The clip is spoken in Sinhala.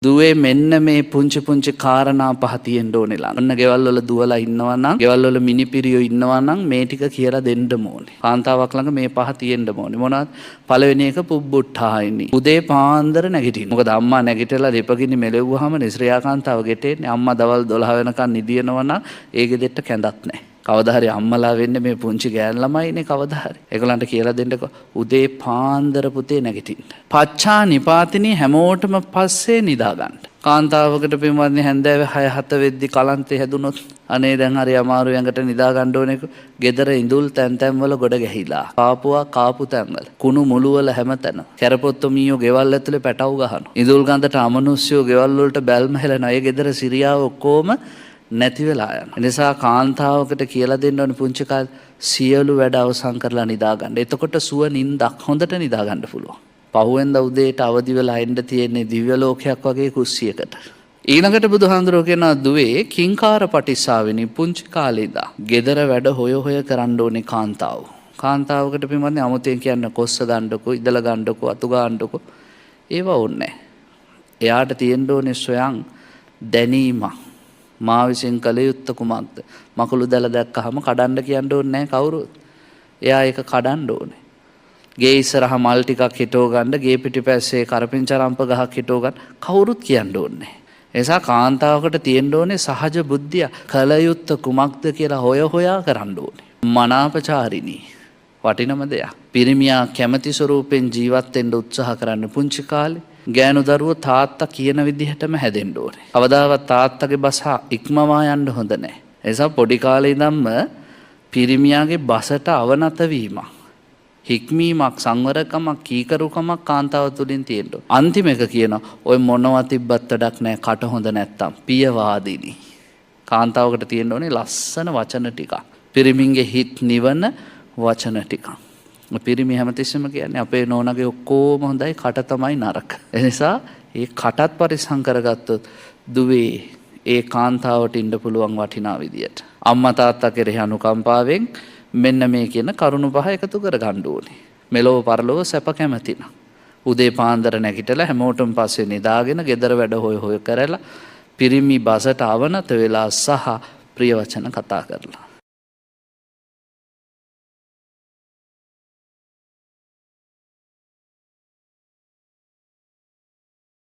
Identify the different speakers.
Speaker 1: දුවේ මෙන්න මේ පුංචි පුංචි කාරණා පහ තියෙන්න ඕනේ ළඟ. ඔන්න ගෙවල් වල දුවලා ඉන්නවා නම්, ගෙවල් වල මිනිපිරියෝ ඉන්නවා නම් මේ ටික කියලා දෙන්න ඕනේ. කාන්තාවක් ළඟ මේ පහ තියෙන්න ඕනේ. මොනවාද? පළවෙනි එක පුබ්බුට්ටායිනි. උදේ පාන්දර නැගිටින්න. මොකද අම්මා නැගිටලා දෙපගිනි මෙලෙව්වහම නිශ්‍රියා කාන්තාව ගෙටෙන්නේ. අම්මා දවල් 12 වෙනකන් නිදිනවා නම් ඒ ගෙදෙට්ට කැඳක් නැහැ. කවදා හරි අම්මලා වෙන්නේ මේ පුංචි ගෑන් ළමයිනේ කවදා හරි. ඒගොල්ලන්ට කියලා දෙන්නකො උදේ පාන්දර පුතේ නැගිටින්න. පච්චා නිපාතිනී හැමෝටම පස්සේ නිදා ගන්න. කාන්තාවකට පින්වත්නි හැන්දෑවේ 6-7 වෙද්දි කලන්තේ හැදුනොත් අනේ දැන් හරි අමාරු යඟට නිදා ගන්න ඕනේ. ගෙදර ඉඳුල් තැන් තැන් වල ගොඩ ගැහිලා. කාපුවා කාපු තැන් වල. කුණු මුළු වල හැමතැන. කැරපොත්තෝ මීයෝ ගෙවල් ඇතුලේ පැටව ගහනවා. ඉඳුල් ගඳට අමනුෂ්‍යෝ ගෙවල් වලට බැල්ම හෙලනවා. ඒ ගෙදර සිරියාව ඔක්කොම නැති වෙලා යන. නිසා කාන්තාවකට කියලා දෙන්න ඕනේ පුංචි කාලේ සියලු වැඩ අවසන් කරලා නිදා ගන්න. එතකොට සුව නිින්දක් හොඳට නිදා ගන්න පුළුවන්. පහුවෙන්ද උදේට අවදි වෙලා එන්න තියෙන්නේ දිව්‍ය ලෝකයක් වගේ කුස්සියකට. ඊළඟට බුදුහාඳුරෝ කියනවා දුවේ කිංකාර පටිස්සාවෙනි පුංචි කාලේ ඉඳන් ගෙදර වැඩ හොය හොය කරන්න ඕනේ කාන්තාව. කාන්තාවකට පින්වත්නි අමුතෙන් කියන්න කොස්ස ගන්නකො, ඉදලා ගන්නකො, අතු ගන්නකො ඒව ඕනේ නැහැ. එයාට තියෙන්න ඕනේ සොයන් දැනීමක්. මා විසින් කළ යුත්ත කුමක්ද? මකුළු දැල දැක්කහම කඩන්න කියන්න ඕනේ නැහැ කවුරුත්. එයා ඒක කඩන්න ඕනේ. ගේ ඉස්සරහා මල් ටිකක් හිටව ගන්න, ගේ පිටිපස්සේ කරපිංචරම්ප ගහක් හිටව ගන්න කවුරුත් කියන්න ඕනේ නැහැ. ඒ නිසා කාන්තාවකට තියෙන්න ඕනේ සහජ බුද්ධිය. කළ යුත්ත කුමක්ද කියලා හොය හොයා කරන්න ඕනේ. මනාපචාරිණී වටිනම දෙයක්. පිරිමියා කැමැති ස්වරූපෙන් ජීවත් වෙන්න උත්සාහ කරන්න පුංචි කාලේ. ගෑනු දරුවෝ තාත්තා කියන විදිහටම හැදෙන්න ඕනේ. කවදාවත් තාත්තගේ බස ඉක්මවා යන්න හොඳ නැහැ. ඒ නිසා පොඩි කාලේ ඉඳන්ම පිරිමියාගේ බසට අවනත වීමක්, හික්මීමක්, සංවරකමක්, කීකරුකමක් කාන්තාව තුළින් තියෙන්න ඕනේ. අන්තිම එක කියනවා ඔය මොනවා තිබ්බත් වැඩක් නැහැ කට හොඳ නැත්තම් පියවාදිනී. කාන්තාවකට තියෙන්න ඕනේ ලස්සන වචන ටිකක්. පිරිමින්ගේ හිත් නිවන වචන ටිකක්. පිරිමි හැමතිස්සෙම කියන්නේ අපේ නෝනගේ ඔක්කොම හොඳයි කට තමයි නරක. ඒ නිසා ඒ කටත් පරිස්සම් කරගත්තොත් දුවේ ඒ කාන්තාවට ඉන්න පුළුවන් වටිනා විදියට. අම්මා තාත්තා කෙරෙහි අනුකම්පාවෙන් මෙන්න මේ කියන කරුණු පහ එකතු කර ගන්න ඕනේ. මෙලොව පරලොව සැප කැමතින. උදේ පාන්දර නැගිටලා හැමෝටම පස්සේ නිදාගෙන ගෙදර වැඩ හොය හොය කරලා පිරිමි බසට අවනත වෙලා සහ ප්‍රිය වචන කතා කරලා